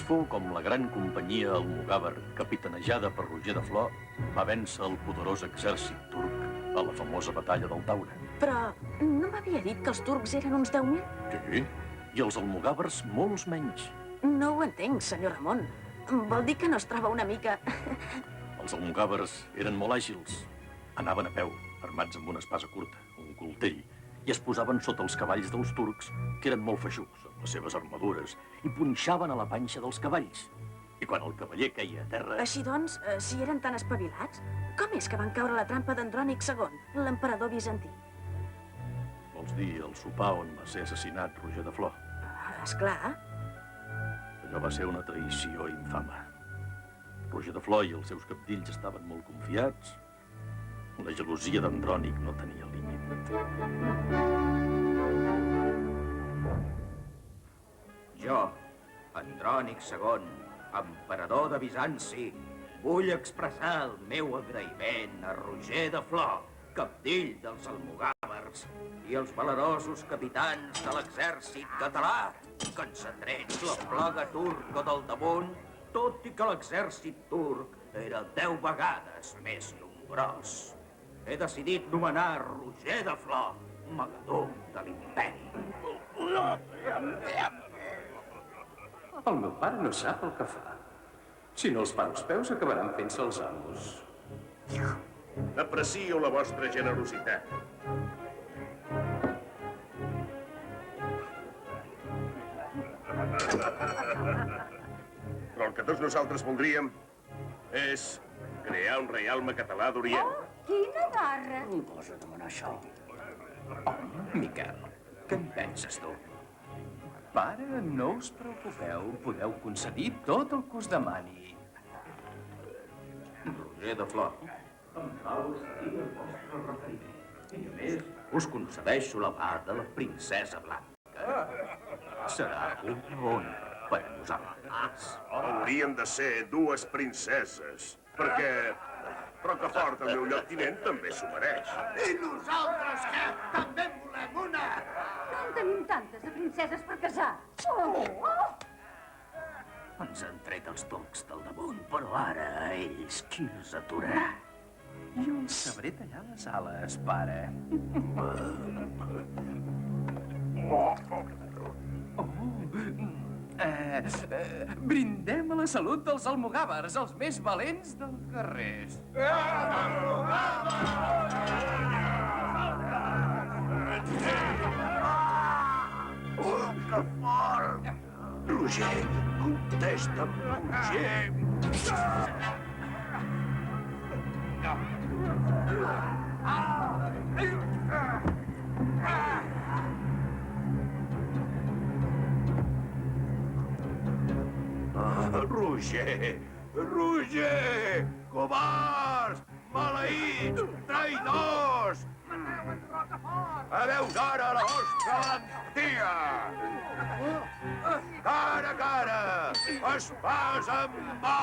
fou com la gran companyia almogàver, capitanejada per Roger de Flor, va vèncer el poderós exèrcit turc a la famosa batalla del Taure. Però no m'havia dit que els turcs eren uns 10.000? Sí, i els almogàvers molts menys. No ho entenc, senyor Ramon. Vol dir que no es troba una mica... Els almogàvers eren molt àgils. Anaven a peu, armats amb una espasa curta, un coltell, i es posaven sota els cavalls dels turcs, que eren molt feixucs, amb les seves armadures, i punxaven a la panxa dels cavalls. I quan el cavaller queia a terra... Així doncs, si eren tan espavilats, com és que van caure a la trampa d'Andrònic II, l'emperador bizantí? Vols dir el sopar on va ser assassinat Roger de Flor? Esclar. Allò va ser una traïció infame. Roger de Flor i els seus cabdills estaven molt confiats. La gelosia d'Andrònic no tenia límit. Jo, Andrònic II, emperador de Bizanci, vull expressar el meu agraïment a Roger de Flor, cabdill dels almogàvers, i els valerosos capitans de l'exèrcit català, que ens ha tret la plaga turca del damunt, tot i que l'exèrcit turc era 10 vegades més nombrós. He decidit nomenar Roger de Flor magadum de l'imperi. El meu pare no sap el que fa. Si no els para els peus, acabaran fent-se els amos. Aprecio la vostra generositat. Però el que tots nosaltres voldríem és crear un reialme català d'Orient. Oh, quina barra! Posa demanar això. Miquel, què en penses, tu? Pare, no us preocupeu. Podeu concedir tot el que us demani. Roger de Flor, amb pau estic el vostre requeriment. I a més, us concedeixo la mà de la princesa Blanca. Serà un honor per a nosaltres. Haurien de ser 2 princeses, perquè Rocafort, el meu lloctinent, també s'ho mereix. I nosaltres, què? També en volem una! No en tenim tantes de princeses per casar. Oh! Ens han tret els turcs del damunt, però ara a ells qui els aturarà? Jo els sabré tallar les ales, pare. Brindem a la salut dels almogàvers, els més valents del carrer. Rocafort! Roger, contesta'm, Roger! Roger! Roger! Covards! Maleïts! Traïdors! Adeu d'ara la vostra valentia! Cara a cara! Espasa en mà!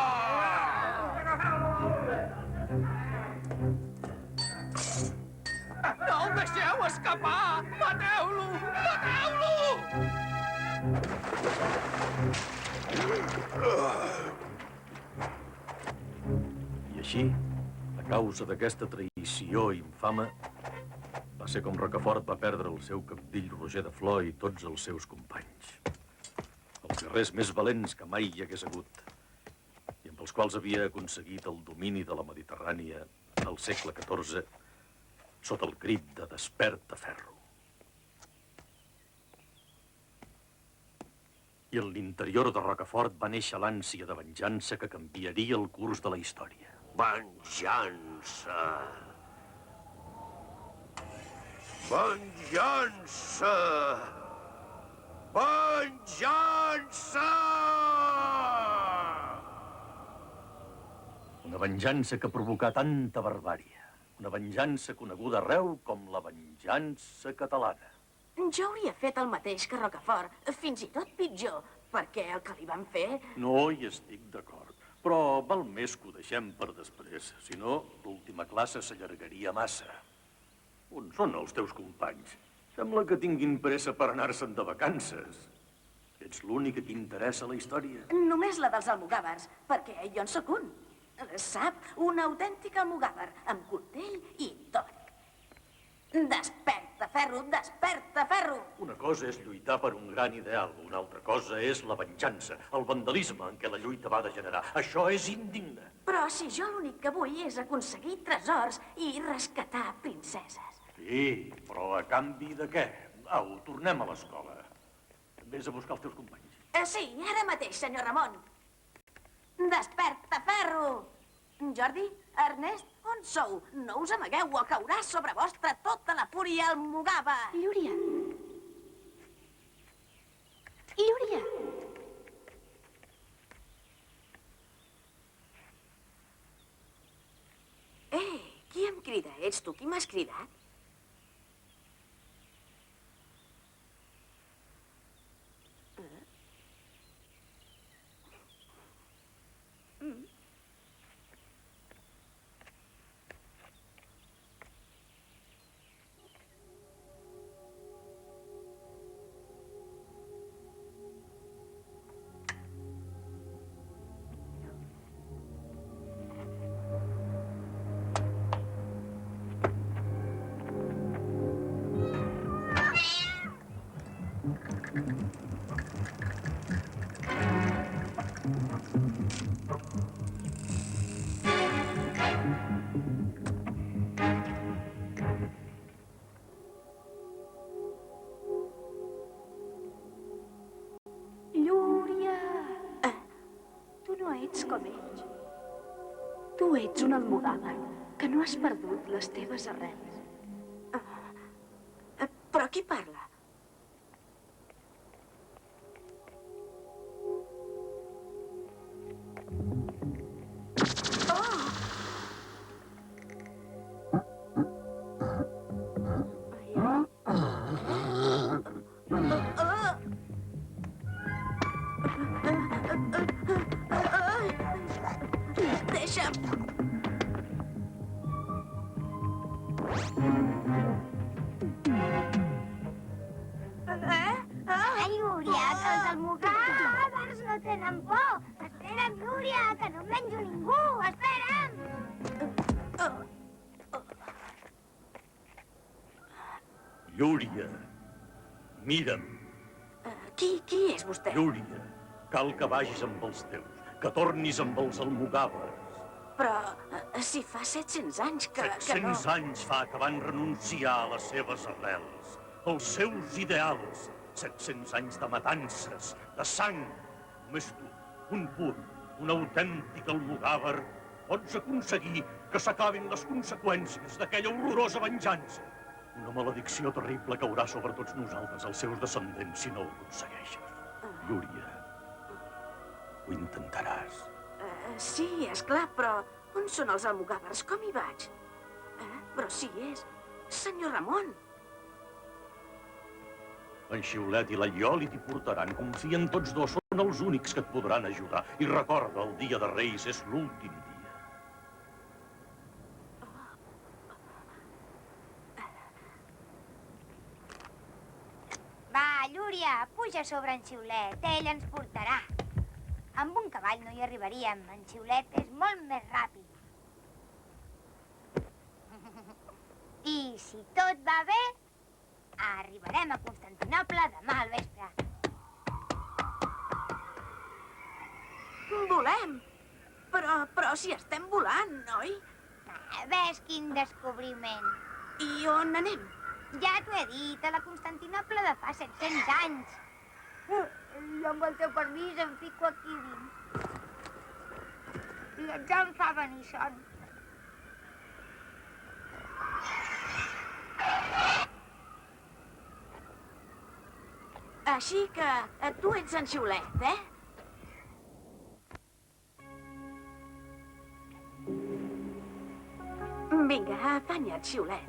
No el deixeu escapar! Mateu-lo! Mateu-lo! I així, a causa d'aquesta traïció infame, va ser com Rocafort va perdre el seu cabdill Roger de Flor i tots els seus companys. Els guerrers més valents que mai hi hagués hagut, i amb els quals havia aconseguit el domini de la Mediterrània al segle XIV, sota el crit de Desperta, ferro. I en l'interior de Rocafort va néixer l'ànsia de venjança que canviaria el curs de la història. Venjança! Venjança! Venjança! Una venjança que provocà tanta barbària. Una venjança coneguda arreu com la venjança catalana. Jo hauria fet el mateix que Rocafort, fins i tot pitjor, perquè el que li van fer... No hi estic d'acord, però val més que ho deixem per després. Si no, l'última classe s'allargaria massa. On són els teus companys? Sembla que tinguin pressa per anar-se'n de vacances. ets l'únic a qui interessa la història. Només la dels almogàvers, perquè jo en sóc un. Sap? Un autèntic almogàver, amb coltell i tot. Desperta, ferro, desperta, ferro! Una cosa és lluitar per un gran ideal, una altra cosa és la venjança, el vandalisme en què la lluita va degenerar. Això és indigne. Però si jo l'únic que vull és aconseguir tresors i rescatar princeses. Sí, però a canvi de què? Au, tornem a l'escola. Vés a buscar els teus companys. Sí, ara mateix, senyor Ramon. Desperta, ferro! Jordi, Ernest, on sou? No us amagueu o caurà sobre vostre tota la fúria almogava. Llúria. Llúria. Qui em crida? Ets tu qui m'has cridat? Llúria. Tu no ets com ells. Tu ets un almogàver que no has perdut les teves arrels. Però qui parla? Deixa'm! Llúria, que els almogàvers no tenen por. Espera'm, Llúria, que no em menjo ningú. Espera'm. Llúria, mira'm. Qui és vostè? Llúria, cal que vagis amb els teus, que tornis amb els almogàvers. Però si fa 700 anys que no... 700 anys fa que van renunciar a les seves arrels, als seus ideals. 700 anys de matances, de sang. Només tu, un pur, un autèntic almogàver, pots aconseguir que s'acabin les conseqüències d'aquella horrorosa venjança. Una maledicció terrible caurà sobre tots nosaltres, els seus descendents, si no ho aconsegueixes. Llúria, ho intentaràs. Sí, és clar, però on són els almogàvers? Com hi vaig? Però sí és... Senyor Ramon! En Xiulet i la Ioli t'hi portaran. Confien tots dos, són els únics que et podran ajudar. I recorda, el dia de Reis és l'últim dia. Va, Llúria, puja sobre en Xiulet. Ell ens portarà. Amb un cavall no hi arribaríem. En Xiulet és molt més ràpid. I si tot va bé, arribarem a Constantinoble demà al vespre. Volem! Però si estem volant, oi? Ves quin descobriment. I on anem? Ja t'ho he dit, a la Constantinoble de fa 700 anys. I amb el teu permís em fico aquí dins. I ja em fa venir son. Així que tu ets en Xiulet, eh? Vinga, afanya't, Xiulet,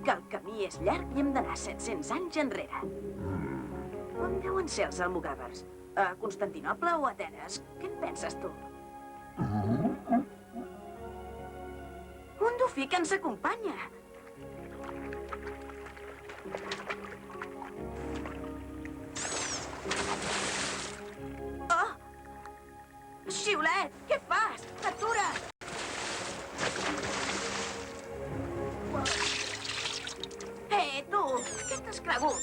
que el camí és llarg i hem d'anar 700 anys enrere. On deuen ser els almogàvers? A Constantinoble o a Atenes? Què en penses, tu? Un dofí que ens acompanya. Xiulet, què fas? Atura't! Tu! Què t'has cregut?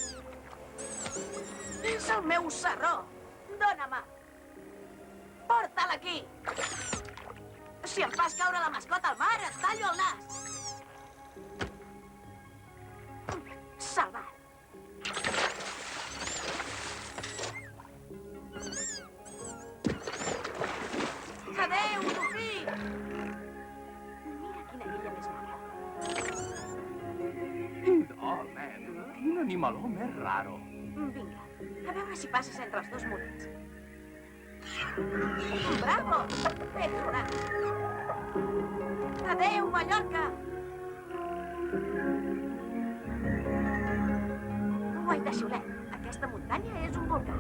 És el meu sarró. Dóna-me. Porta-la aquí. Si em fas caure la mascota al mar, et tallo el nas. Salvat. Adéu, Dofí! Mira quina illa més maca. Oh, nen, quin animaló més raro. Vinga, a veure si passes entre els dos murets. Bravo! Ben tronat! Adéu, Mallorca! Guaita Xiulet, aquesta muntanya és un volcà.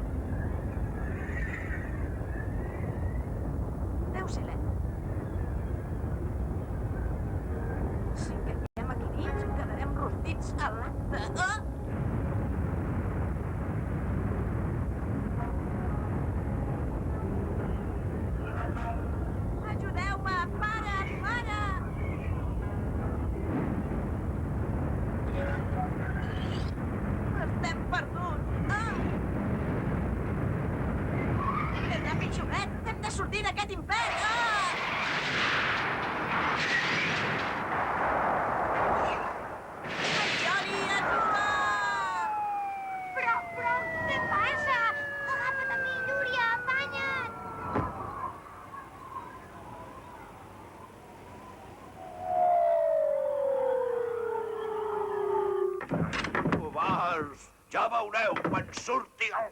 Deu ser lent. Si caiem aquí dins, quedarem rostits a l'acte. Oh! Ajudeu-me! Para! Para! Estem perduts! Ah! Més ràpid, Xiulet! Hem de sortir d'aquest infern! Ah! Aioli, atura! Però, què passa? Agafa't a mi, Llúria, afanya't! Covards, ja veureu quan surti el...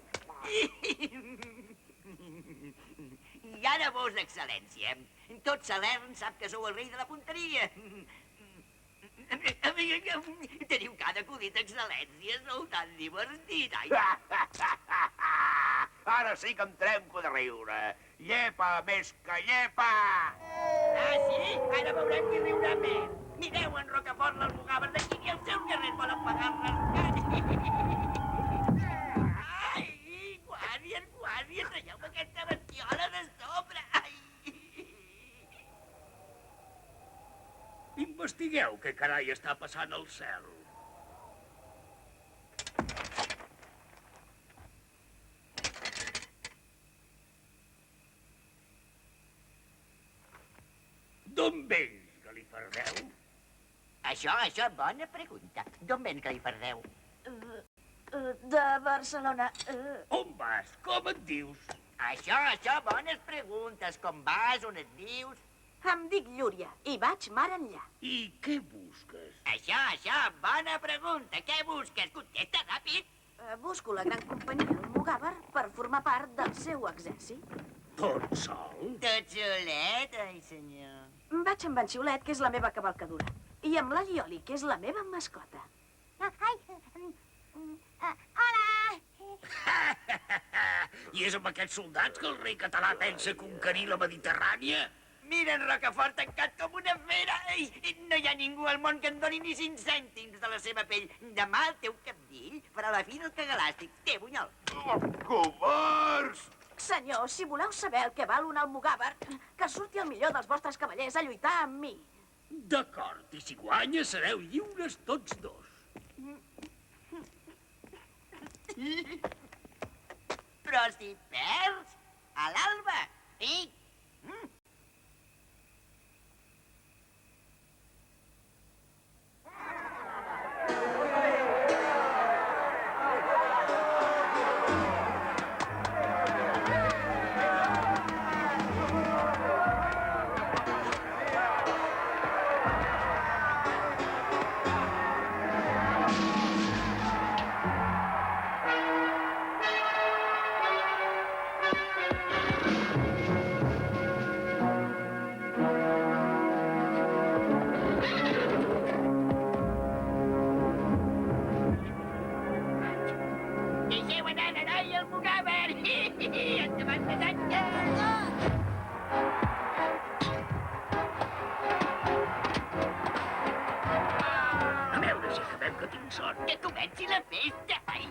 I ara vos, excel·lència. Tot Salern sap que sou el rei de la punteria. Teniu cada acudit, excel·lència. Sou tan divertit. Ai. Ara sí que em trenco de riure. Llepa més que llepa! Ah, sí? Ara veurem qui riurà més. Mireu en Rocafort l'Almogàver d'aquí i els seus guerrers volen pagar-les. Ai, guàrdies, traieu-me aquesta bestiola de sobre. Ai. Investigueu què carai està passant al cel. D'on vens, Galifardeu? Això, bona pregunta. D'on ven Galifardeu? De Barcelona. On vas? Com et dius? Això, bones preguntes. Com vas, on et dius? Em dic Llúria i vaig mar enllà. I què busques? Això, bona pregunta. Què busques? Contesta ràpid. Busco la gran companyia Almogàver per formar part del seu exèrcit. Tot sol? Tot solet, ai senyor. Vaig amb en Xiulet, que és la meva cavalcadura, i amb la Lioli, que és la meva mascota. Ai, hola! I és amb aquests soldats que el rei català pensa conquerir la Mediterrània? Mira en Rocafort tancat com una fera. Ei, no hi ha ningú al món que en doni ni 5 cèntims de la seva pell. Demà el teu capdill farà la fi del cagalàstic. Té, bunyol. Oh, covards! Senyor, si voleu saber el que val un Almogàver, que surti el millor dels vostres cavallers a lluitar amb mi. D'acord, i si guanya sereu lliures tots dos. Però si perds, a l'alba. I... Deixeu anar l'heroi Almogàver! Endavant passatge! A veure si acabem que tinc sort. Que comenci la festa! Ai!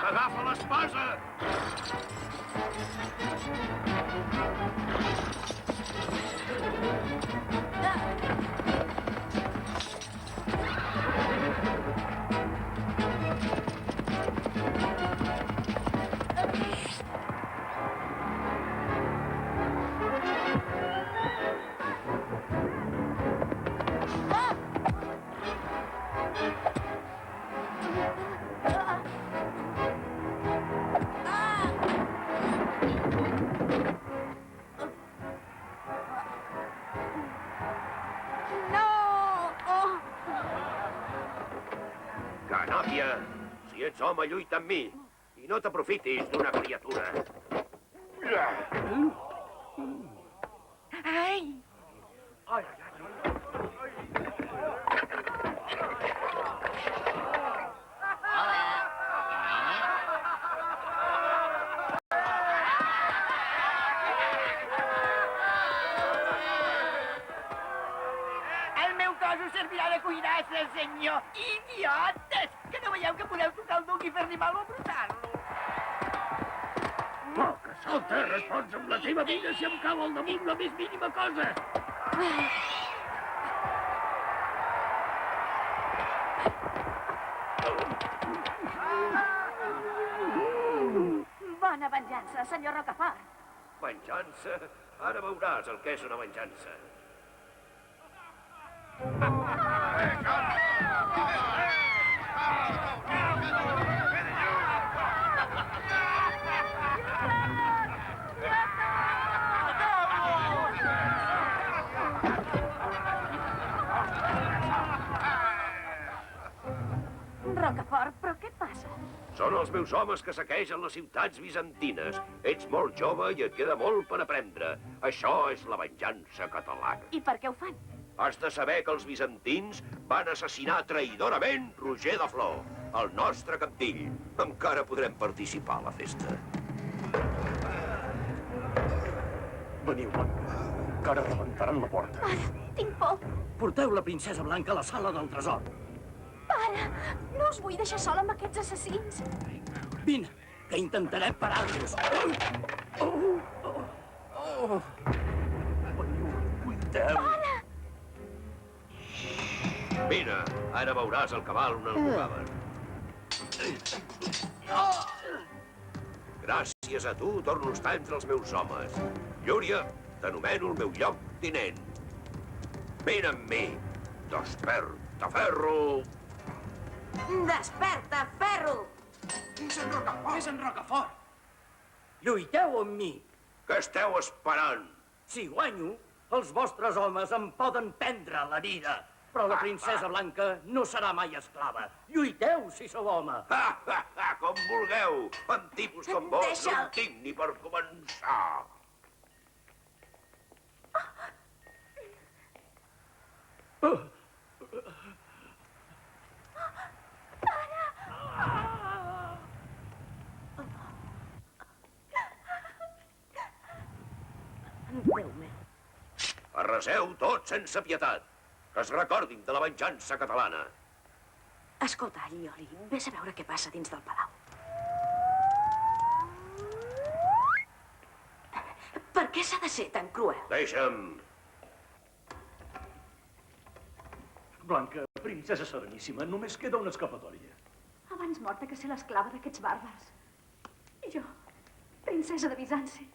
Agafa l'espasa! Canàpia, si ets home, lluita amb mi. I no t'aprofitis d'una criatura. Ai! El meu cos us servirà de cuirassa, senyor. Idiotes! Que no veieu que podeu tocar el duc i fer-li mal o brotar-lo? Oh, que salta! Respons amb la teva vida si em cau al damunt la més mínima cosa! Bona venjança, senyor Rocafort. Venjança? Ara veuràs el que és una venjança. Rocafort, però què passa? Són els meus homes que saquegen les ciutats bizantines. Ets molt jove i et queda molt per aprendre. Això és la venjança catalana. I per què ho fan? Has de saber que els bizantins van assassinar traïdorament Roger de Flor, el nostre cabdill. Encara podrem participar a la festa. Veniu, Blanca. Encara rebentaran la porta. Pare, tinc por. Porteu la princesa Blanca a la sala del tresor. Pare, no us vull deixar sola amb aquests assassins. Vine, que intentarem parar-los. Veniu, cuideu. Pare! Vine, ara veuràs el cabal on el jugaven. Gràcies a tu torno a estar entre els meus homes. Llúria, t'anomeno el meu lloctinent. Vine amb mi. Desperta, ferro! Desperta, ferro! És en Rocafort. Lluiteu amb mi. Què esteu esperant? Si guanyo, els vostres homes em poden prendre la vida. Però la princesa Blanca no serà mai esclava. Lluiteu si sou home. Com vulgueu. Amb tipus com vos no Deixa'l. en tinc ni per començar. Déu meu. Arraseu tot sense pietat. Que es recordin de la venjança catalana. Escolta, Allioli, vés a veure què passa dins del palau. Per què s'ha de ser tan cruel? Deixa'm. Blanca, princesa sereníssima, només queda una escapatòria. Abans morta que ser l'esclava d'aquests bàrbars. I jo, princesa de Bizanci.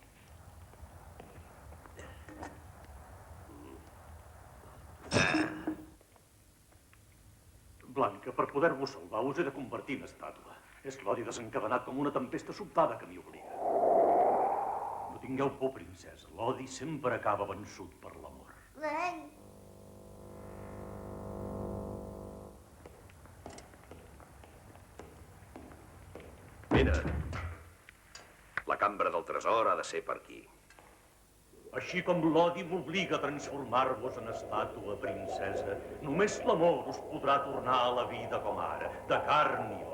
Blanca, per poder-vos salvar, us he de convertir en estàtua. És l'odi desencadenat com una tempesta sobtada que m'hi obliga. No tingueu por, princesa. L'odi sempre acaba vençut per l'amor. Vine. La cambra del tresor ha de ser per aquí. Així com l'odi m'obliga a transformar-vos en estàtua, princesa, només l'amor us podrà tornar a la vida com ara, de carn i os.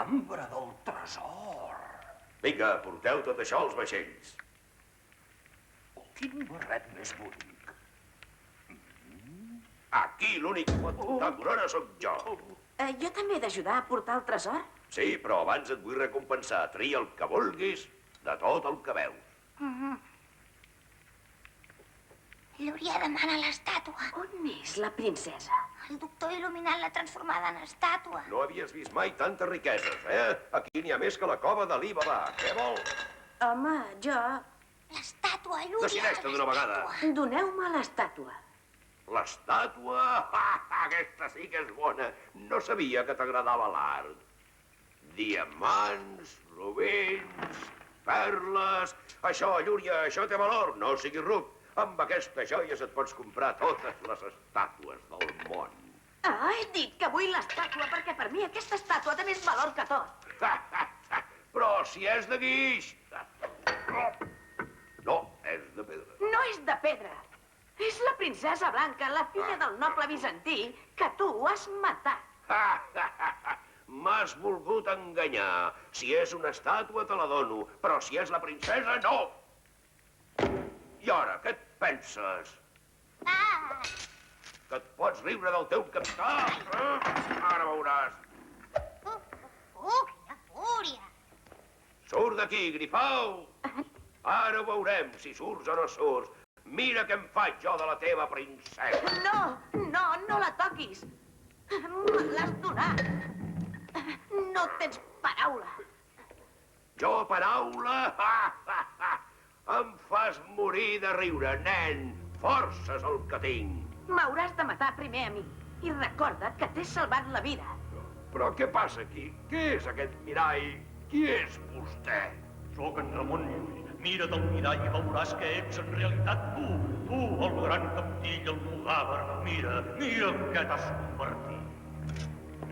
cambra del tresor. Vinga, porteu tot això als vaixells. Oh, quin barret més bonic. Aquí l'únic que pot portar corona sóc jo. Jo també he d'ajudar a portar el tresor? Sí, però abans et vull recompensar. Tria el que vulguis de tot el que veus. Llúria demana l'estàtua. On és la princesa? El doctor il·luminat l'ha transformada en estàtua. No havies vist mai tantes riqueses, eh? Aquí n'hi ha més que la cova de l'Ibaba. Què vol? Home, jo... L'estàtua, Llúria. Decideix-te d'una vegada. Doneu-me l'estàtua. L'estàtua? Aquesta sí que és bona. No sabia que t'agradava l'art. Diamants, rubins, perles... Això, Llúria, això té valor. No siguis ruc. Amb aquestes joies et pots comprar totes les estàtues del món. Ah, he dit que vull l'estàtua perquè per mi aquesta estàtua té més valor que tot. Però si és de guix... No, és de pedra. No és de pedra. És la princesa Blanca, la filla del noble bizantí, que tu has matat. M'has volgut enganyar. Si és una estàtua te la dono, però si és la princesa, no! I ara, què et penses? Que et pots riure del teu capità? Ara veuràs. Quina fúria. Surt d'aquí, grifau! Ara ho veurem, si surts o no surts. Mira què em faig jo de la teva princesa. No la toquis. Me l'has donat. No tens paraula. Jo, paraula? Em fas morir de riure, nen. Força és el que tinc. M'hauràs de matar primer a mi. I recorda que t'he salvat la vida. Però què passa aquí? Què és aquest mirall? Qui és vostè? Sóc en Ramon Llull. Mira't al mirall i veuràs que ets en realitat tu. Tu, el gran capdill, el mugàver. Mira en què t'has convertit.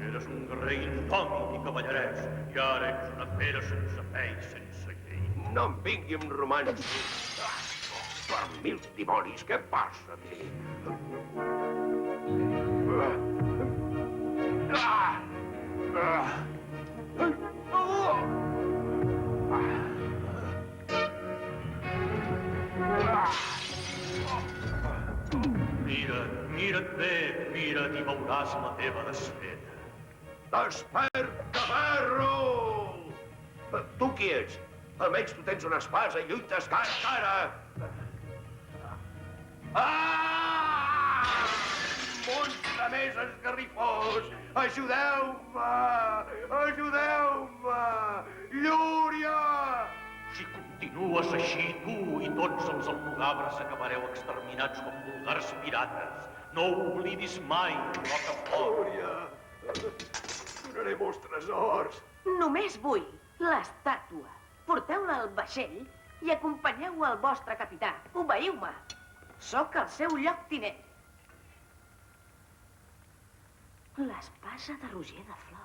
Eres un guerrer infòmid i cavallerès. I ara ets una fera sense fe i sense llei. No em vingui amb romanços. Per mil dimonis, què passa aquí? Mira't bé, mira't i veuràs la teva desfeta. Desperta, ferro! Tu qui ets? Almenys tu tens una espasa i lluites cara a cara. Ah! Monstre més esgarrifós! Ajudeu-me! Ajudeu-me! Llúria! Si continues així, tu i tots els almogàvers acabareu exterminats com vulgars pirates. No ho oblidis mai, Rocafort. Llúria! Donaré molts tresors. Només vull l'estàtua. Porteu-la al vaixell i acompanyeu el vostre capità. Obeïu-me. Sóc el seu lloctinent. L'espasa de Roger de Flor.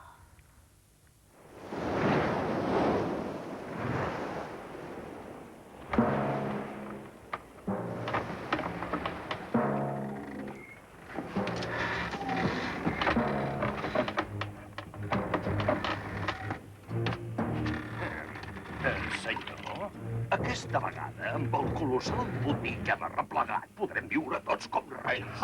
Senyor, aquesta vegada, amb el colossal botí que hem arreplegat, podrem viure tots com reis.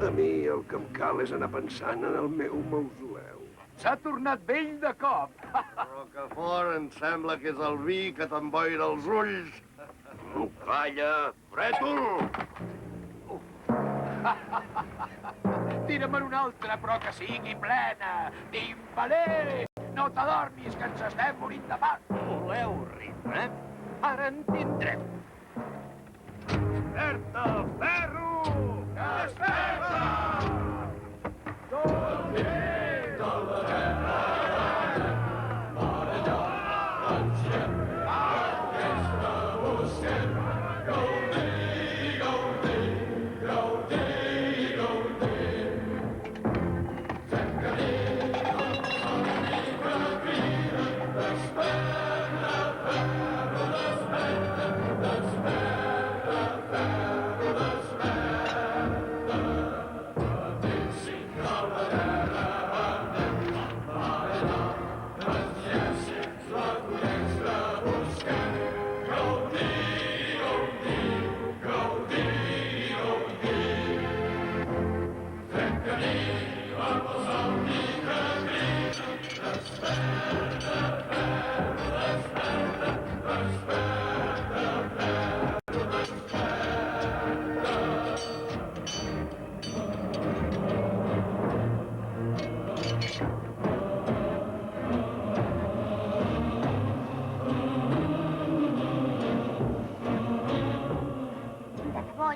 A mi el que em cal és anar pensant en el meu mausoleu. S'ha tornat vell de cop. Rocafort, em sembla que és el vi que t'emboira els ulls. Calla, brètol! Tira'm en una altra, però que sigui plena. Timbaler! No t'adormis, que ens estem morint de fam. Voleu riure? Ara en tindrem. Desperta, ferro! Desperta!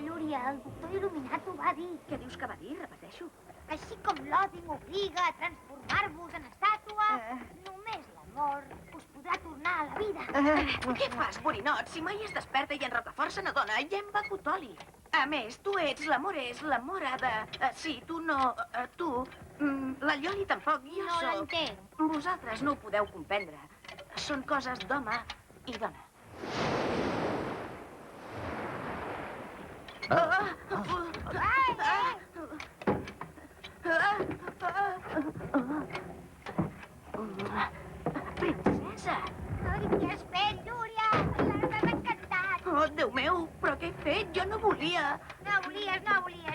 Llúria, el doctor il·luminat ho va dir. Què dius que va dir? Repeteixo. Així com l'odi m'obliga a transformar-vos en estàtua, només l'amor us podrà tornar a la vida. Què fas, borinot? Si mai es desperta i en Rocafort se n'adona, ja hem begut oli. A més, tu ets, l'amor és, l'amor ha de... Sí, tu no... Tu... La Lloli tampoc, jo No sóc... l'entenc. Vosaltres no ho podeu comprendre. Són coses d'home i dona. Princesa! Què has fet, Llúria? L'has encantat. Oh, Déu meu, però què he fet? Jo no volia. No volies.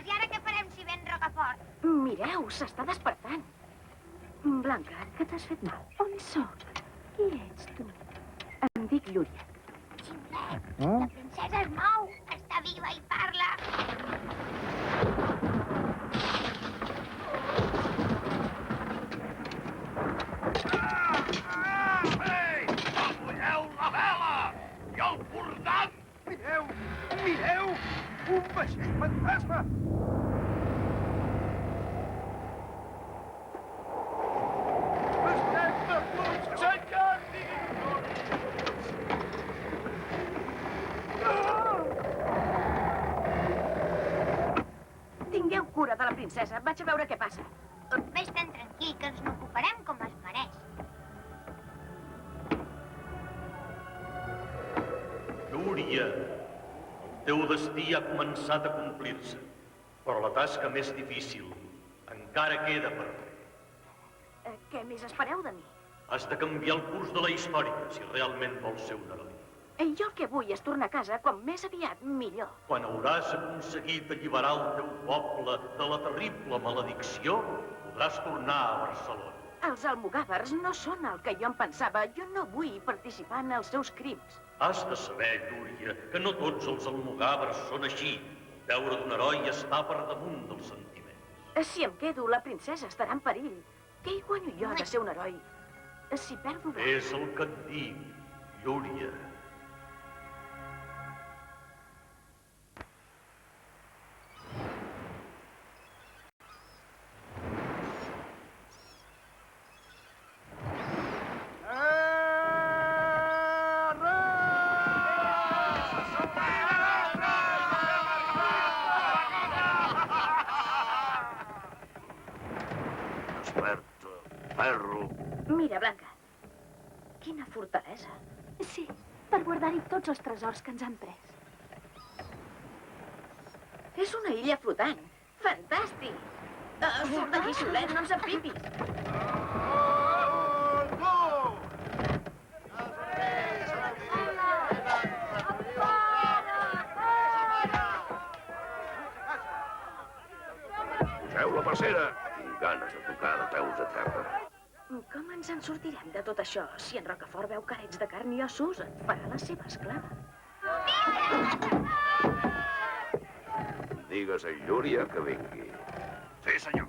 I ara què farem si ven Rocafort? Mireu, s'està despertant. Blanca, que t'has fet mal? On sóc? Qui ets, tu? Em dic Llúria. Xiulet, la princesa es mou. Està viva i parla. Ei! Apolleu la vela! I el cordant! Mireu! Un vaixell fantasma! Estem perduts, senyor! Tingueu cura de la princesa. Vaig a veure què passa. Vés-te'n tranquil, que ens n'ocuparem com es mereix. Llúria, el teu destí ha començat a complir-se, però la tasca més difícil encara queda per fer. Què més espereu de mi? Has de canviar el curs de la història si realment vols ser un heroi. Jo el que vull és tornar a casa com més aviat millor. Quan hauràs aconseguit alliberar el teu poble de la terrible maledicció, podràs tornar a Barcelona. Els almogàvers no són el que jo em pensava. Jo no vull participar en els seus crims. Has de saber, Llúria, que no tots els almogàvers són així. Veure d'un heroi està per damunt dels sentiments. Si em quedo, la princesa estarà en perill. Què hi guanyo jo de ser un heroi? Si perdo... És el que et dic, Llúria. Desperta, perro. Mira, Blanca. Quina fortalesa. Sí, per guardar-hi tots els tresors que ens han pres. És una illa flotant. Fantàstic. Surt d'aquí, xiulet, no ens empipis. Poseu la passera. Tinc ganes de tocar de peus a terra. Com ens en sortirem de tot això? Si en Rocafort veu que ets de carn i ossos, et farà la seva esclava. Digues a Llúria que vingui. Sí, senyor.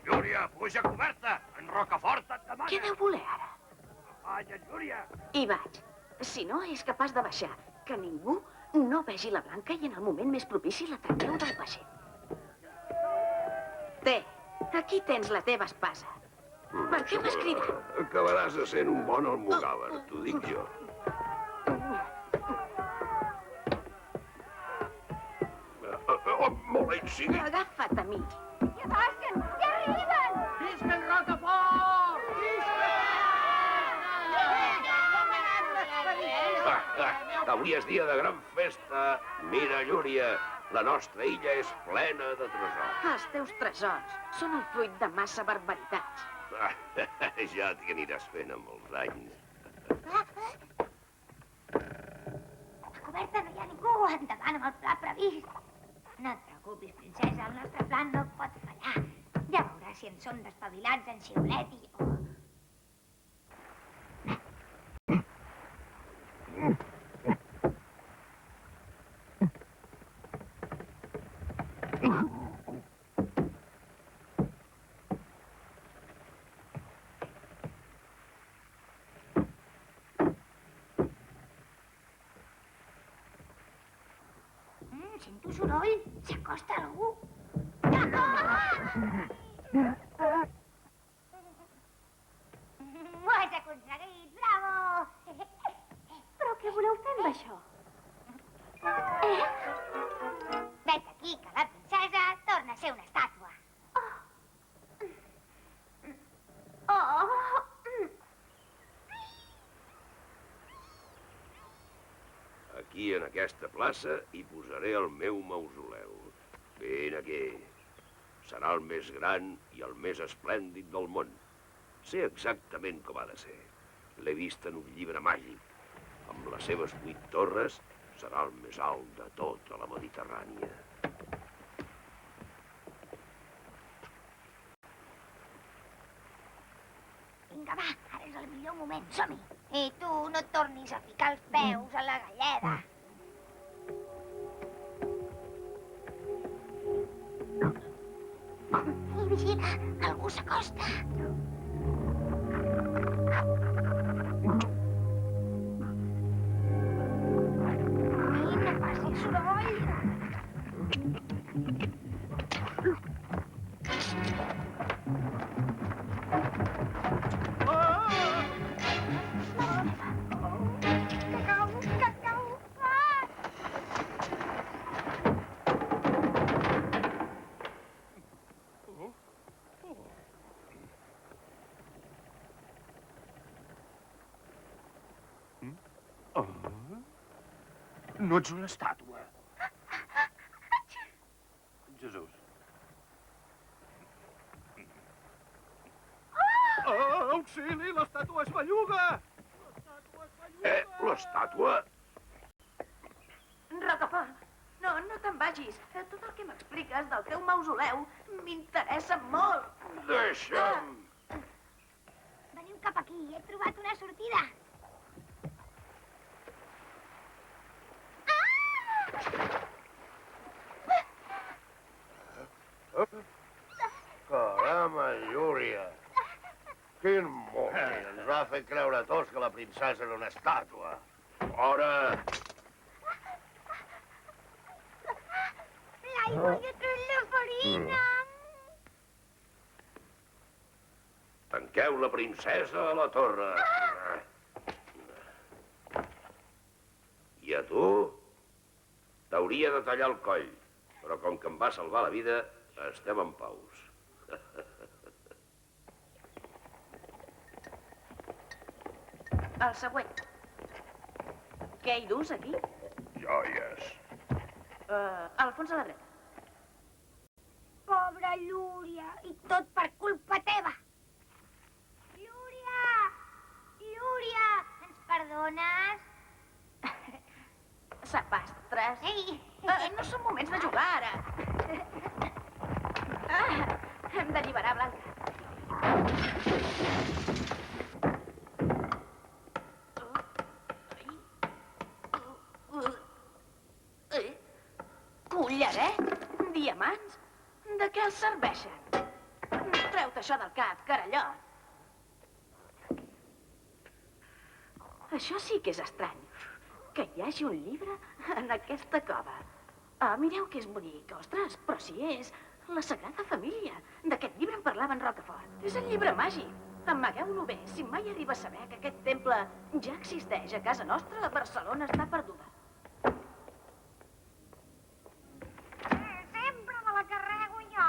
Llúria, puja coberta! En Rocafort et demana! Què deu voler ara? Vaya, Llúria! Hi vaig. Si no és capaç de baixar, que ningú no vegi la Blanca i en el moment més propici la tragueu del vaixell. Té, aquí tens la teva espasa. Per què m'has cridat? Acabaràs sent un bon almogàver, t'ho dic jo. Molt ell sigui. Agafa't a mi. Ja baixen! Ja arriben! Visca en Rocafort! Avui és dia de gran festa. Mira, Llúria, la nostra illa és plena de tresors. Els teus tresors són el fruit de massa barbaritats. Ja t'hi aniràs fent amb els anys. A coberta no hi ha ningú. Endavant amb el pla previst. No et preocupis, princesa. El nostre plan no pot fallar. Ja veuràs si en som despavilats en Xiulet i jo. Sento soroll. S'acosta algú. Ho has aconseguit, bravo! Però què voleu fer amb això? Vet aquí que la princesa torna a ser una estàtua. Aquí, en aquesta plaça, hi posaré el meu mausoleu. Vine aquí. Serà el més gran i el més esplèndid del món. Sé exactament com ha de ser. L'he vist en un llibre màgic. Amb les seves 8 torres, serà el més alt de tota la Mediterrània. Vinga, va, ara és el millor moment. Som-hi! I tu no et tornis a ficar els peus a la galleda. Ei, vigila! Algú s'acosta! Ei, no facis soroll! No ets una estàtua. Jesús. Auxili, l'estàtua es belluga! L'estàtua? Rocafort, no te'n vagis. Tot el que m'expliques del teu mausoleu m'interessa molt. Deixa'm! Veniu cap aquí, he trobat una sortida. Caramba, Llúria! Quin moll! Ens va fer creure a tots que la princesa era una estàtua. Fora! L'aigua i ha tret la farina. Tanqueu la princesa a la torre. I a tu? T'hauria de tallar el coll, però com que em va salvar la vida, estem en paus. El següent. Què hi dus, aquí? Joies. Al fons a la dreta. Pobra Llúria, i tot per culpa teva. Llúria! Llúria! Ens perdones? Sapastres. Ei! No són moments de jugar, ara. Hem d'alliberar Blanca. Collaret? Diamants? De què els serveixen? Treu-te això del cap, carallot. Això sí que és estrany, que hi hagi un llibre en aquesta cova. Mireu que és bonic, ostres, però si és la Sagrada Família. D'aquest llibre en parlava en Rocafort. És el llibre màgic. Amagueu-lo bé. Si mai arriba a saber que aquest temple ja existeix a casa nostra, Barcelona està perduda. Sempre me la carrego jo.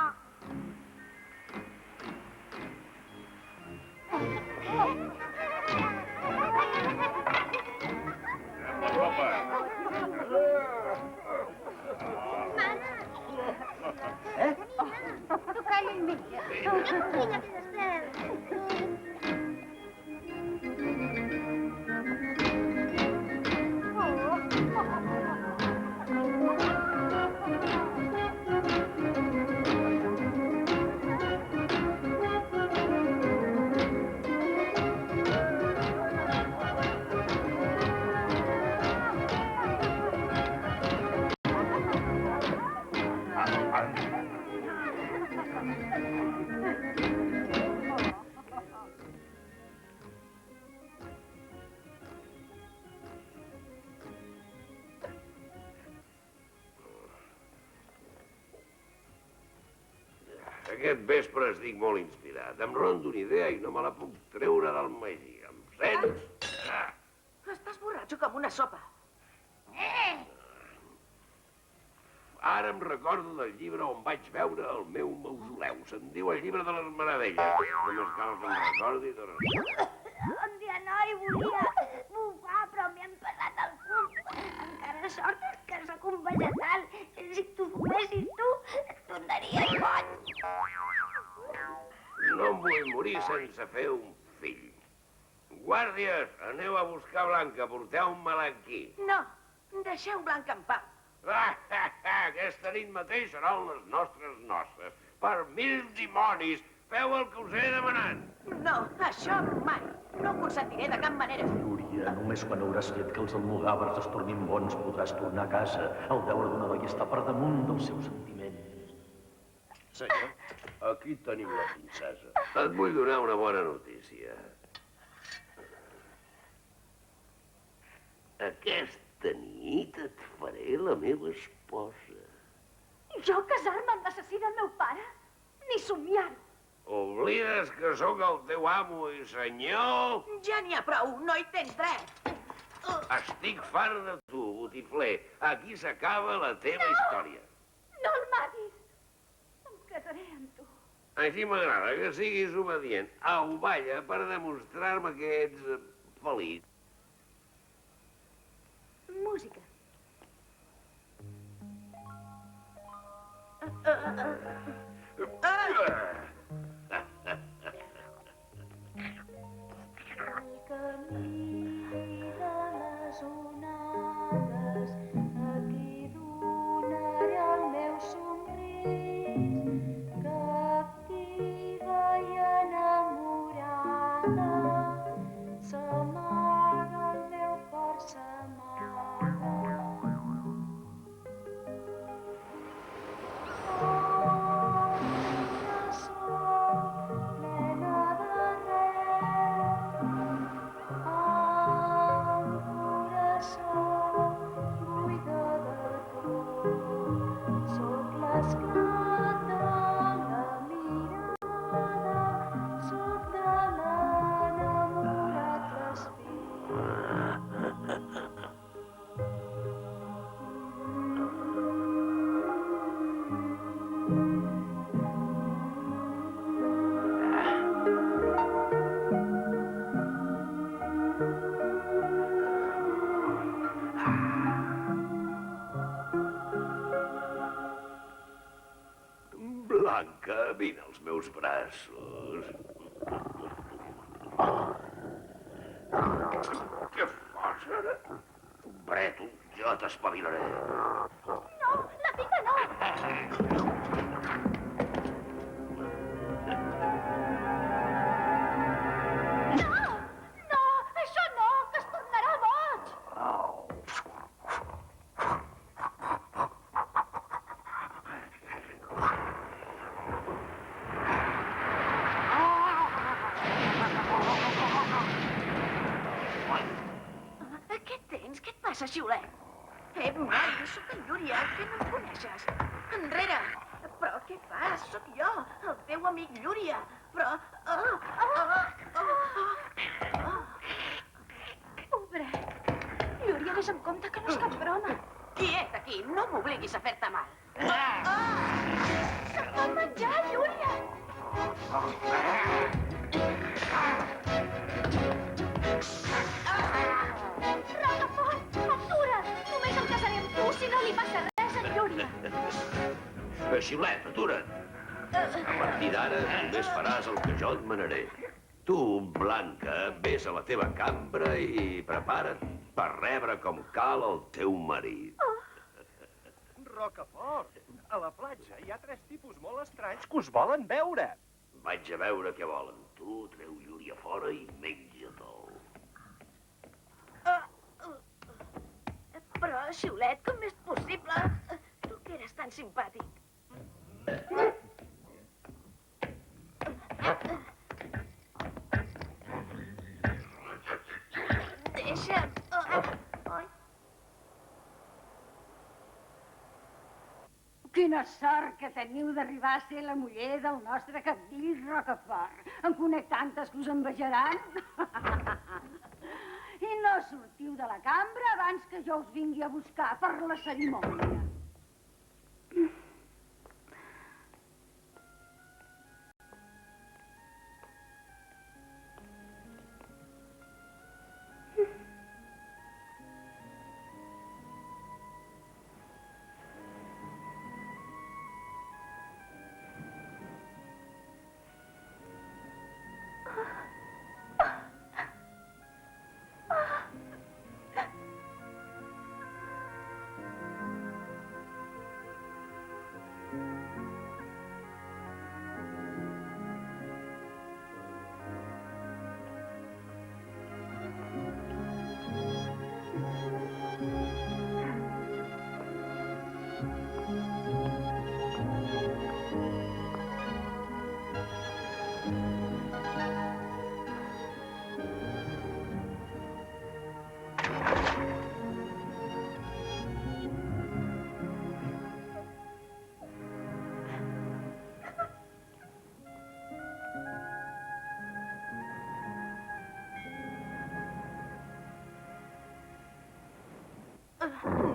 Tu calla el metge. Quina que Aquest vespre estic molt inspirat. Em rondo una idea i no me la puc treure del magí. Em sents? Estàs borratxo com una sopa. Ara em recordo del llibre on vaig veure el meu mausoleu. Se'n diu el llibre de les meravelles. Només cal que em recordi de... Un dia, noi, volia bufar, però m'hi han passat el cul. Encara sort que sóc un vegetal. Si tu fumessis tu, et tornaries boig. No em vull morir sense fer un fill. Guàrdies, aneu a buscar Blanca, porteu-me-la aquí. No, deixeu Blanca en pau. Aquesta nit mateix seran les nostres noces. Per 1000 dimonis, feu el que us he demanat. No, això mai. No ho consentiré de cap manera. Llúria, només quan hauràs fet que els almogàvers es tornin bons podràs tornar a casa. El deure d'una noia està per damunt dels seus sentiments. Senyor, aquí tenim la princesa. Et vull donar una bona notícia. Aquesta nit et faré la meva esposa. Jo casar-me amb l'assassí del meu pare? Ni somiar-ho. Oblides que sóc el teu amo i senyor? Ja n'hi ha prou, no hi tens dret. Estic fart de tu, botifler. Aquí s'acaba la teva història. No el matis. Em casaré amb tu. Així m'agrada que siguis obedient. Au, balla, per demostrar-me que ets feliç. Música. El camí de les onades, aquí donaré el meu somrís, captiva i enamorada, s'amaga el meu cor, s'amaga. Blanca, vine als meus braços. Què fas, ara? Brètol, jo t'espavilaré. No, la pica no! No! No! Això no, que es tornarà boig! Què tens? Què et passa, xiulet? Noi, sóc en Llúria, que no em coneixes. Enrere! Però què fas? Sóc jo, el teu amic Llúria. Però... Pobret. Llúria, vés amb compte que no és cap broma. Quiet aquí, no m'obliguis a fer-te mal. Se't pot menjar, Llúria! Rocafort, atura't! Només em casaré amb tu si no li passa res a Llúria. Xiulet, atura't. A partir d'ara només faràs el que jo et manaré. Tu, Blanca, vés a la teva cambra i prepara't per rebre com cal el teu marit. Rocafort, a la platja hi ha 3 tipus molt estranys que us volen veure. Vaig a veure què volen. Tu treu Llúria fora i menja-te'l. Però, xiulet, com és possible? Tu que eres tan simpàtic. Deixa'm. Ai. Quina sort que teniu d'arribar a ser la muller del nostre cabdill Rocafort. En conec tantes que us envejaran. I no sortiu de la cambra abans que jo us vingui a buscar per la cerimònia.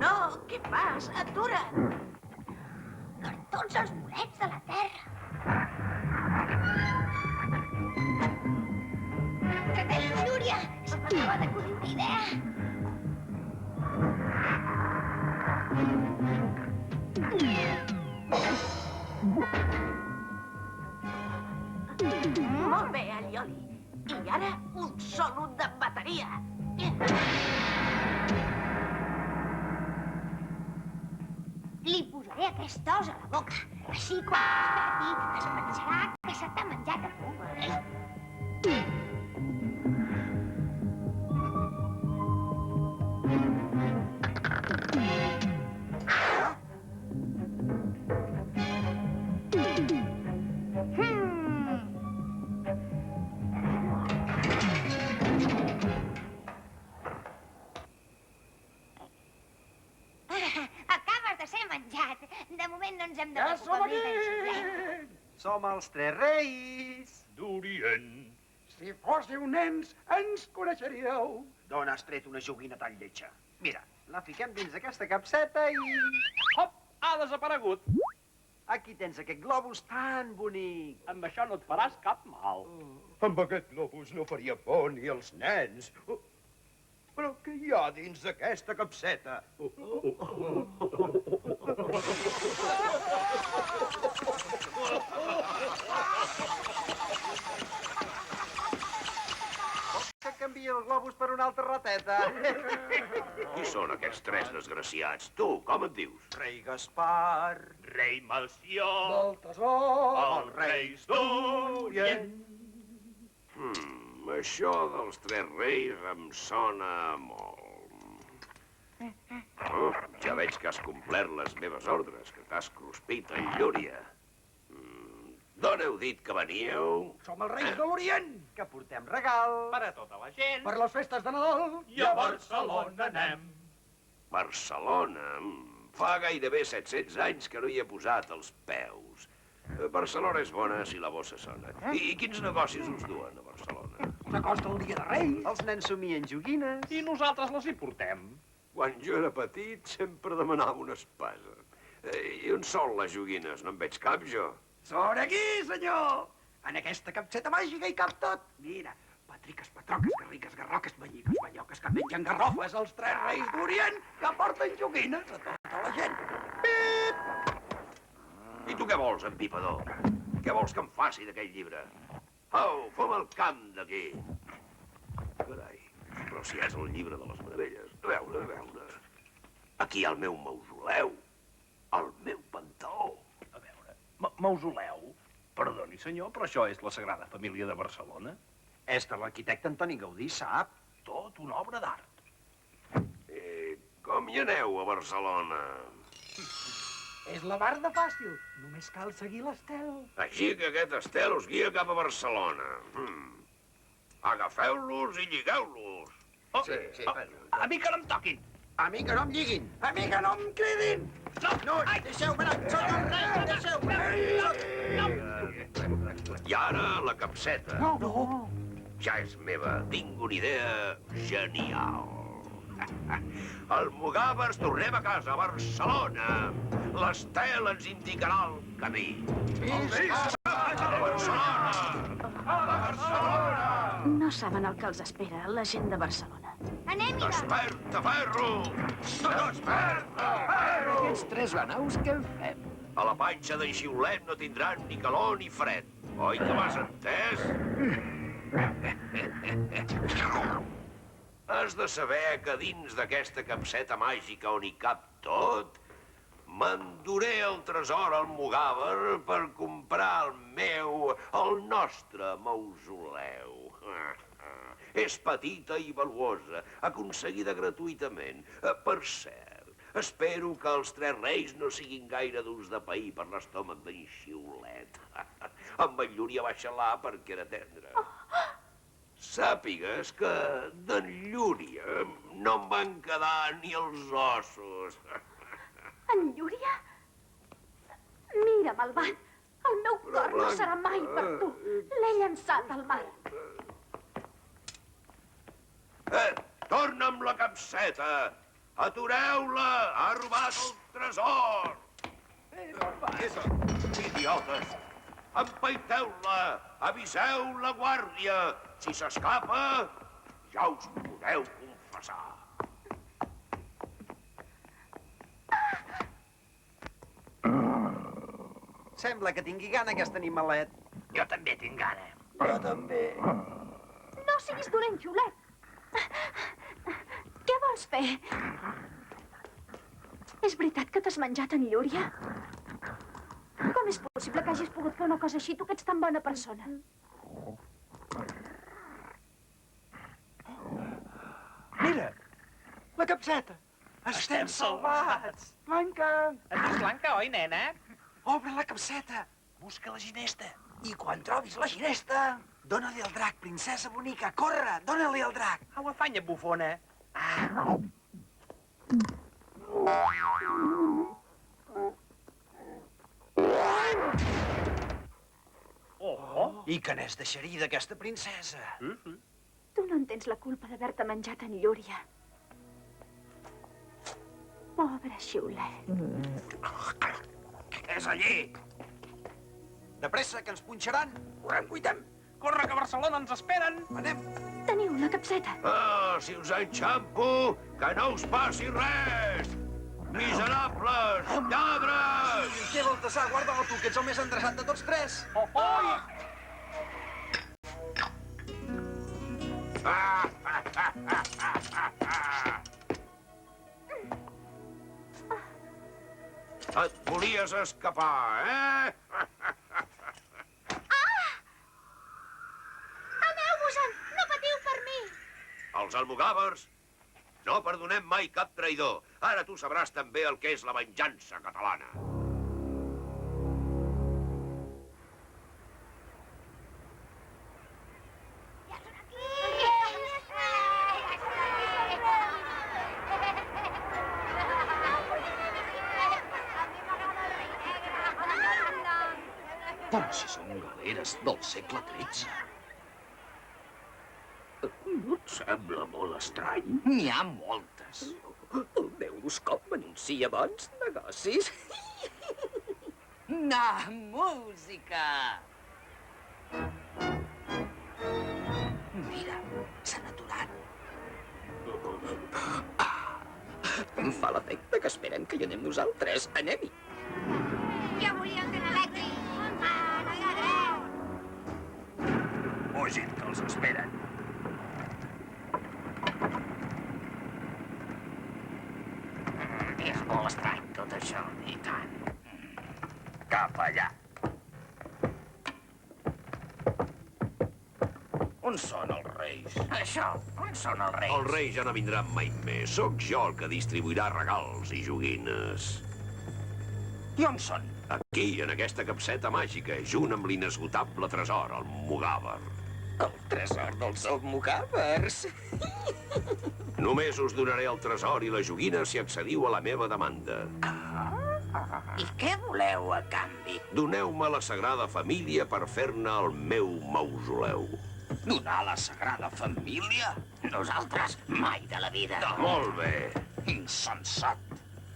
No, què fas? Atura't! Per tots els bolets de la terra. Detén-lo, Llúria! Se m'acaba d'acudir una idea. Molt bé, Allioli. I ara un solo de bateria. Li posaré aquest os a la boca. Així, quan desperti, es pensarà que se t'ha menjat a tu. Acabes de ser menjat. De moment no ens hem de preocupar més d'en Xiulet. Som els Tres Reis. D'Orient. Si fóssiu nens, ens coneixeríeu. D'on has tret una joguina tan lletja? Mira, la fiquem dins aquesta capseta i... Hop, ha desaparegut. Aquí tens aquest globus tan bonic. Amb això no et faràs cap mal. Amb aquest globus no faria por ni als nens. Però què hi ha dins d'aquesta capseta? Que canvia el globus per una altra rateta. Qui són aquests tres desgraciats? Tu, com et dius? Rei Gaspar. Rei Melcior. Baltasar. Els reis d'Orient. Això dels Tres Reis em sona molt. Oh, ja veig que has complert les meves ordres, que t'has cruspit en Llúria. D'on heu dit que veníeu? Som els Reis de l'Orient, que portem regal. Per a tota la gent. Per les festes de Nadal. I a Barcelona anem. Barcelona? Fa gairebé 700 anys que no hi he posat els peus. Barcelona és bona si la bossa sona. I quins negocis us duen a Barcelona? S'acosta el dia de Reis. Els nens somien joguines. I nosaltres les hi portem. Quan jo era petit sempre demanava una espasa. I on són les joguines? No en veig cap, jo. Són aquí, senyor! En aquesta capseta màgica hi cap tot. Mira, patriques, patroques, garriques, garroques, banyiques, banyoques, que mengen garrofes, els Tres Reis d'Orient, que porten joguines a tota la gent. Pip! I tu què vols, empipador? Què vols que em faci d'aquell llibre? Au, fem el camp d'aquí. Carai, però si és el llibre de les meravelles. A veure. Aquí hi ha el meu mausoleu, el meu panteó. A veure, mausoleu? Perdoni, senyor, però això és la Sagrada Família de Barcelona. És de l'arquitecte Antoni Gaudí, sap? Tot una obra d'art. Com hi aneu a Barcelona? És la mar de fàcil. Només cal seguir l'estel. Així que aquest estel us guia cap a Barcelona. Agafeu-los i lligueu-los. Sí. A mi que no em toquin. A mi que no em lliguin. A mi que no em cridin. No, deixeu-me anar! Sóc el rei! Deixeu-me! I ara la capseta. No! Ja és meva. Tinc una idea genial. Almogàvers, tornem a casa, a Barcelona. L'estel ens indicarà el camí. A Barcelona! A Barcelona! No saben el que els espera, la gent de Barcelona. Anem-hi! Desperta, ferro! Desperta, ferro! Aquests tres granaus, què en fem? A la panxa d'en Xiulet no tindran ni calor ni fred. Oi que m'has entès? Has de saber que dins d'aquesta capseta màgica on hi cap tot, m'enduré el tresor almogàver per comprar el nostre mausoleu. És petita i valuosa, aconseguida gratuïtament. Per cert, espero que els tres reis no siguin gaire durs de pair per l'estómac d'en Xiulet. Amb en Llúria va xalar perquè era tendre. Sàpigues que d'en Llúria no em van quedar ni els ossos. En Llúria? Mira, malvat, el meu cor no serà mai per tu. L'he llançat al mar. Torna amb la capseta! Atureu-la! Ha robat el tresor! Idiotes! Empaiteu-la! Aviseu la guàrdia! Si s'escapa, ja us podeu confessar. Sembla que tingui gana aquest animalet. Jo també tinc gana. Jo també. No siguis dolent, Xiulet. Què vols fer? És veritat que t'has menjat en Llúria? Com és possible que hagis pogut fer una cosa així, tu que ets tan bona persona? Mira, la capseta. Estem salvats. Blanca. Et dius Blanca, oi, nena? Obre la capseta. Busca la ginesta. I quan trobis la ginesta, dóna-li el drac, princesa bonica. Corre, dóna-li el drac. Au, afanya, bufona. I que n'és de xerir d'aquesta princesa. Tu no en tens la culpa d'haver-te menjat en Llúria. Pobre Xiulet. És allí. De pressa, que ens punxaran. Cuidem. Corre, que a Barcelona ens esperen. Anem. Teniu la capseta. Si us enxampo, que no us passi res! Miserables! Lladres! Què, Baltasar? Guarda-la tu, que ets el més endreçat de tots tres. Oi! Et volies escapar, eh? Aneu-vos-en! No patiu per mi! Els almogàvers no perdonem mai cap traïdor. Ara tu sabràs també el que és la venjança catalana. Però si són galeres del segle XIII. No et sembla molt estrany? N'hi ha moltes. El meu horoscop m'anuncia bons negocis. Na, música! Mira, s'han aturat. Em fa l'efecte que esperen que hi anem nosaltres. Anem-hi. Ja volia un tren elèctric. No hi ha dret. Fugin, que els esperen. És molt estrany tot això, i tant. Cap allà. On són els reis? Això, on són els reis? Els reis ja no vindran mai més. Sóc jo el que distribuirà regals i joguines. I on són? Aquí, en aquesta capseta màgica, junt amb l'inesgotable tresor, el Mugàver. El tresor dels almogàvers. Només us donaré el tresor i la joguina si accediu a la meva demanda. I què voleu a canvi? Doneu-me la Sagrada Família per fer-ne el meu mausoleu. Donar la Sagrada Família? Nosaltres mai de la vida. Molt bé. Insensat.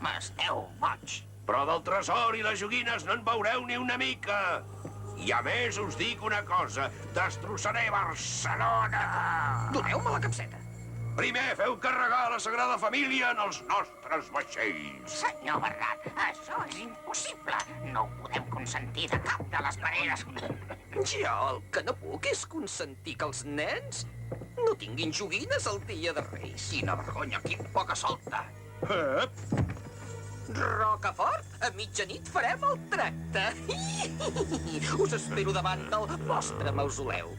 M'esteu boig. Però del tresor i les joguines no en veureu ni una mica. I a més us dic una cosa, destrossaré Barcelona! Doneu-me la capseta. Primer feu carregar la Sagrada Família en els nostres vaixells. Senyor Bernat, això és impossible. No ho podem consentir de cap de les maneres. Jo el que no puc és consentir que els nens no tinguin joguines el dia de Reis. Quina vergonya, quin poca solta. Rocafort, a mitjanit farem el tracte. Us espero davant del vostre mausoleu.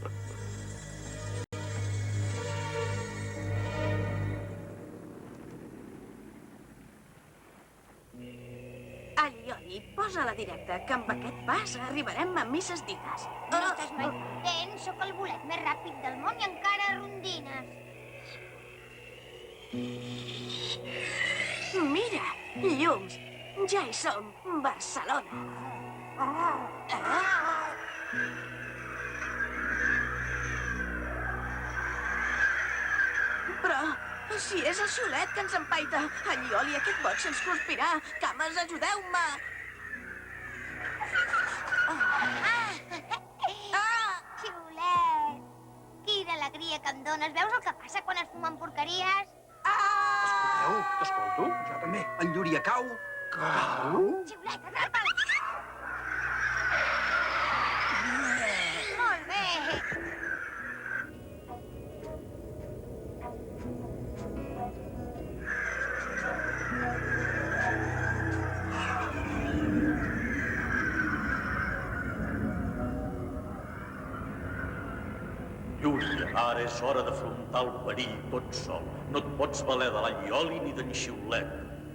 Allioli, posa-la directa, que amb aquest pas arribarem a misses dites. No estàs mai content? Sóc el bolet més ràpid del món i encara rondines. Mira, llums. Ja hi som, Barcelona. Però, si és el xiulet que ens empaita, Allioli, aquest boig se'ns conspirà. Cames, ajudeu-me! Xiulet! Quina alegria que em dones. Veus el que passa quan es fumen porqueries? Escolteu, t'escolto? Jo també. En Llúria cau. Cau? Xiulet, atrapa'l! Molt bé! Llúria, ara és hora d'afrontar el perill tot sol. No et pots valer de l'Allioli ni d'en Xiulet.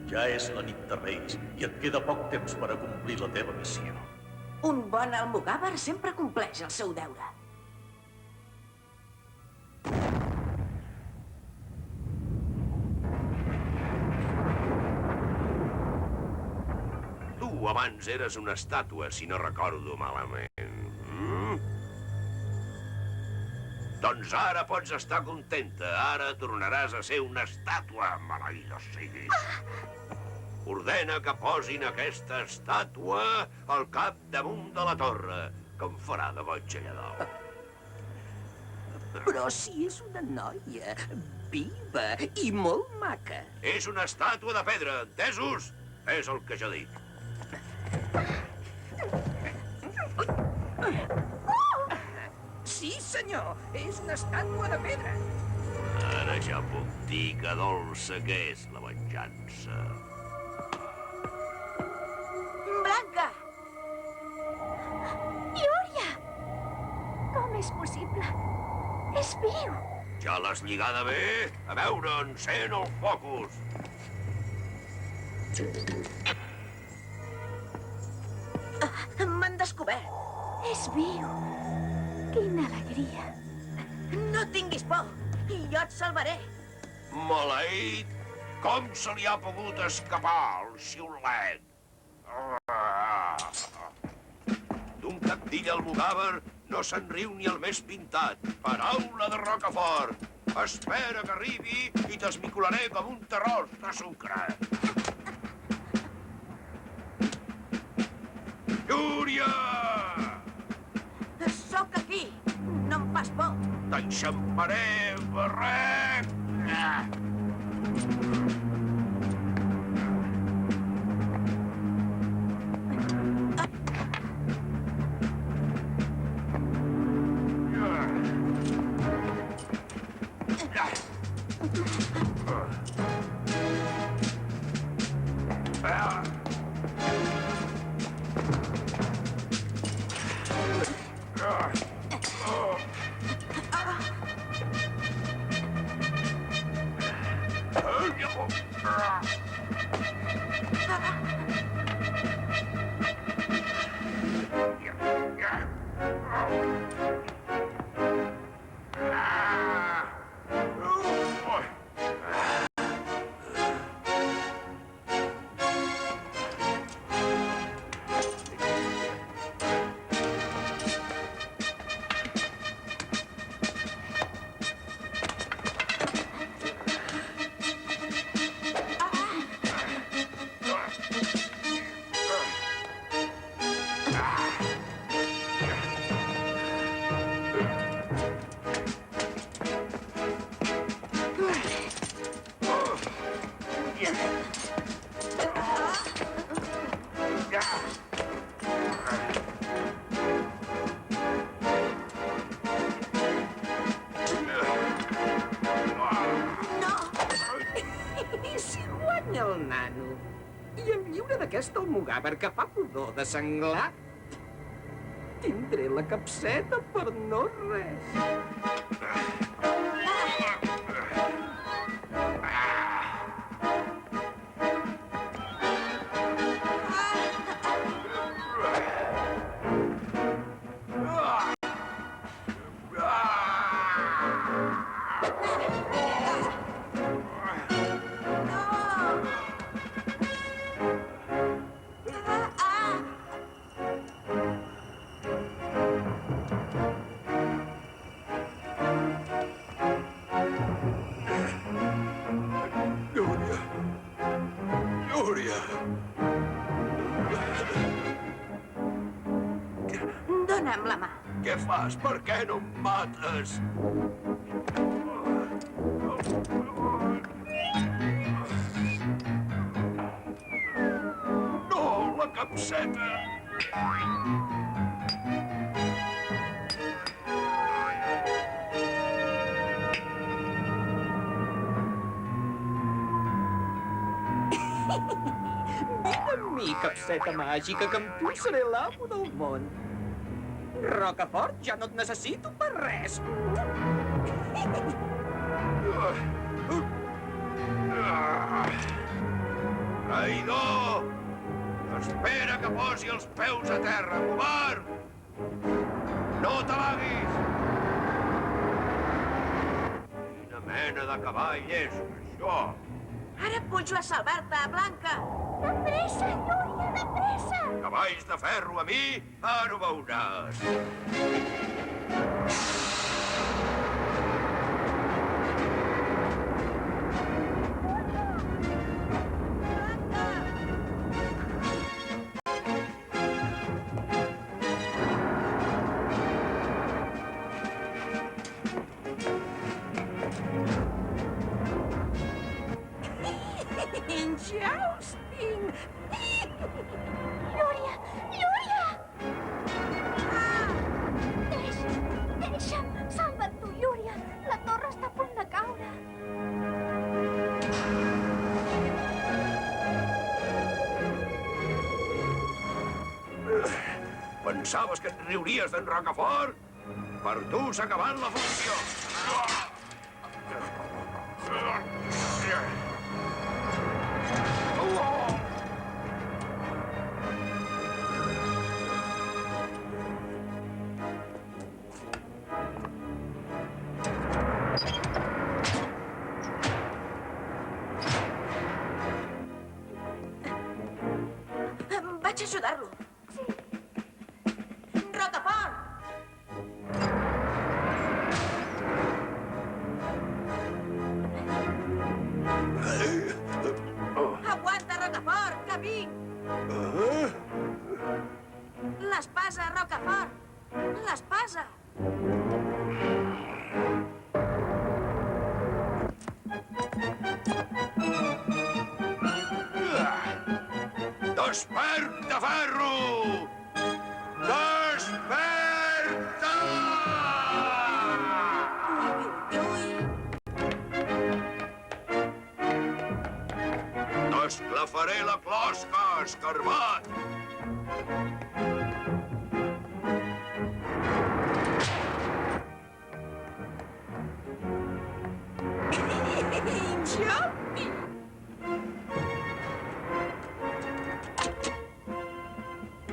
Ja és la nit de Reis i et queda poc temps per acomplir la teva missió. Un bon almogàver sempre compleix el seu deure. Tu abans eres una estàtua, si no recordo malament. Doncs ara pots estar contenta. Ara tornaràs a ser una estàtua, maleïda siguis. Ordena que posin aquesta estàtua al capdamunt de la torre, que em farà de boig allà dalt. Però si és una noia viva i molt maca. És una estàtua de pedra, entesos? És el que jo dic. Sí, senyor, és una estàtua de pedra. Ara ja puc dir que dolça que és la venjança. Blanca! Llúria! Com és possible? És viu! Ja l'has lligada bé? A veure, encén el focus. M'han descobert. És viu. Quina alegria. No tinguis por. Jo et salvaré. Maleït! Com se li ha pogut escapar al xiulet? D'un cabdill almogàver no se'n riu ni el més pintat. Paraula de Rocafort. Espera que arribi i t'esmicolaré com un terròs de sucre. Llúria! Sóc aquí. No em fas por. T'enxamparé, barret! aquest almogàver que fa pudor de senglar, tindré la capseta per no res. Llúria! Dóna'm la mà. Què fas? Per què no em mates? No, la capseta! Vine amb mi, capseta màgica, que amb tu seré l'amo del món. Rocafort, ja no et necessito per res. Traïdor! Espera que posi els peus a terra, covard! No t'amaguis! Quina mena de cavall és, això? Ara pujo a salvar-te, Blanca. De pressa, Llúria, de pressa! Cavalls de ferro a mi? Ara ho veuràs. Ja us tinc! Llúria! Llúria! Deixa'm! Salva't tu, Llúria! La torre està a punt de caure! Pensaves que et riuries d'en Rocafort? Per tu s'ha acabat la funció. Vaig ajudar-lo. Sí. Rocafort! Aguanta, Rocafort, que vinc! L'espasa, Rocafort! L'espasa! Desperta, ferro! Desperta! T'esclafaré la closca, escarbat!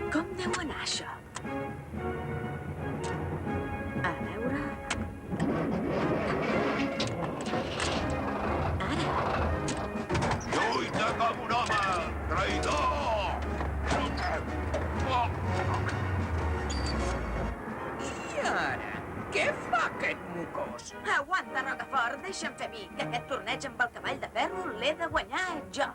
Com deu anar, això? A veure... Lluita com un home, traïdor! I ara? Què fa aquest mocós? Aguanta, Rocafort, deixa'm fer mi, que aquest torneig amb el cavall de ferro l'he de guanyar jo.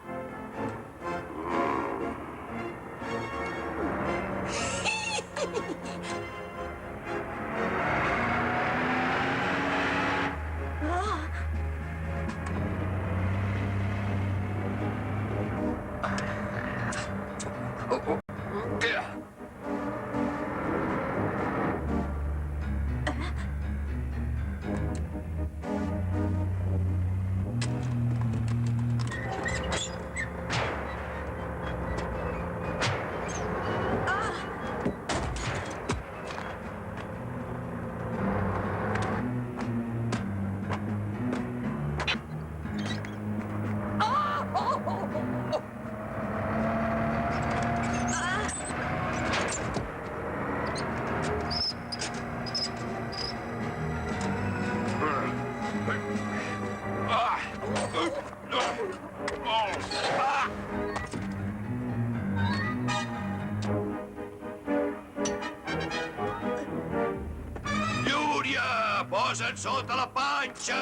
Posa't sota la panxa!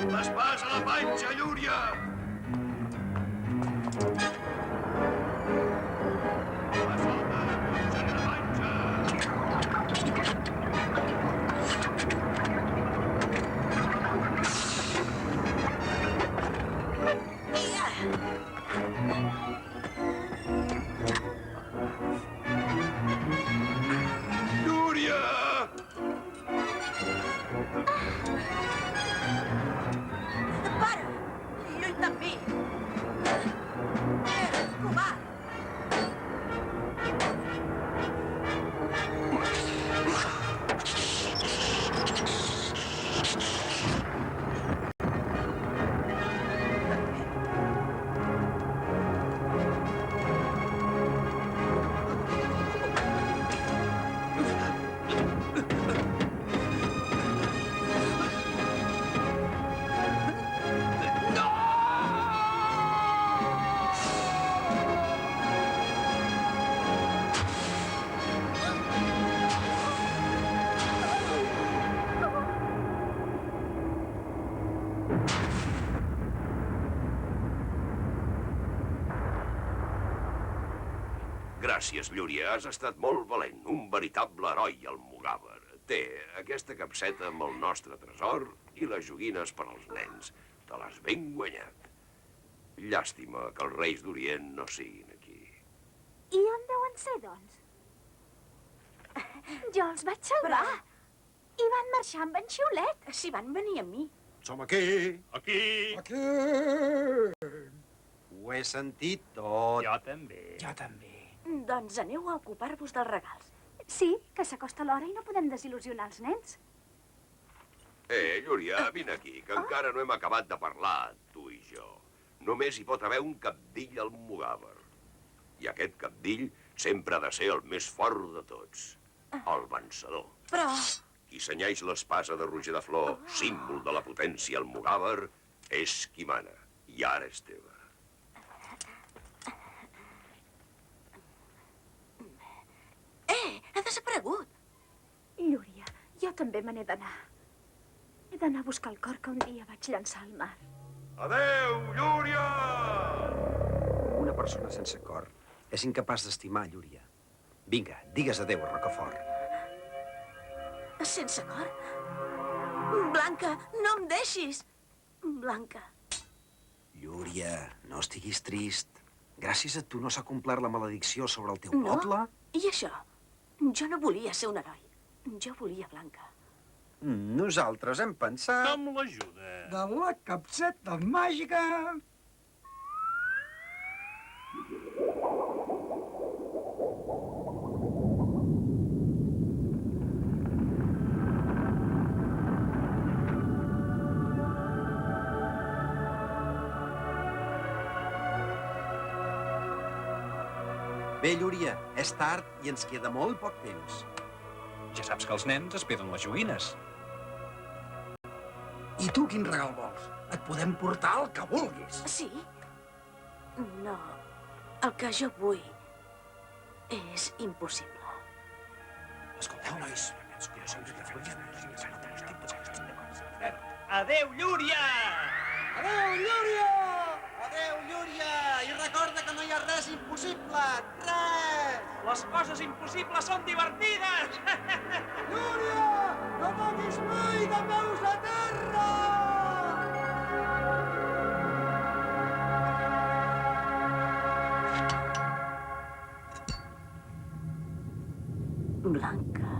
L'espasa a la panxa, Llúria! Llúria! Para! Lluita amb mi! Covard! Gràcies, Llúria. Has estat molt valent. Un veritable heroi, el Mugàver. Té aquesta capseta amb el nostre tresor i les joguines per als nens. Te l'has ben guanyat. Llàstima que els reis d'Orient no siguin aquí. I on deuen ser, doncs? Jo els vaig salvar. I van marxar amb en Xiulet. Si van venir amb mi. Som aquí. Aquí. Aquí. Ho he sentit tot. Jo també. Jo també. Doncs aneu a ocupar-vos dels regals. Sí, que s'acosta l'hora i no podem desil·lusionar els nens. Llúria, vine aquí, que encara no hem acabat de parlar, tu i jo. Només hi pot haver un cabdill al Mugàver. I aquest cabdill sempre ha de ser el més fort de tots. El vencedor. Però... Qui senyeix l'espasa de Roger de Flor, símbol de la potència al Mugàver, és qui mana. I ara és teva. Ha desaparegut. Llúria, jo també me n'he d'anar. He d'anar a buscar el cor que un dia vaig llançar al mar. Adeu, Llúria! Una persona sense cor és incapaç d'estimar Llúria. Vinga, digues adeu a Rocafort. Sense cor? Blanca, no em deixis! Blanca. Llúria, no estiguis trist. Gràcies a tu no s'ha complert la maledicció sobre el teu No? poble. I això? Jo no volia ser un heroi. Jo volia Blanca. Nosaltres hem pensat... Amb l'ajuda. De la capseta màgica. Bé, Llúria, és tard i ens queda molt poc temps. Ja saps que els nens esperen les joguines. I tu quin regal vols? Et podem portar el que vulguis. Sí? No. El que jo vull és impossible. Escolteu, nois. Adeu, Llúria! Adeu, Llúria! Adeu, Llúria! I recorda que no hi ha res impossible! Res! Les coses impossibles són divertides! Llúria! No toquis mai de peus a terra! Blanca.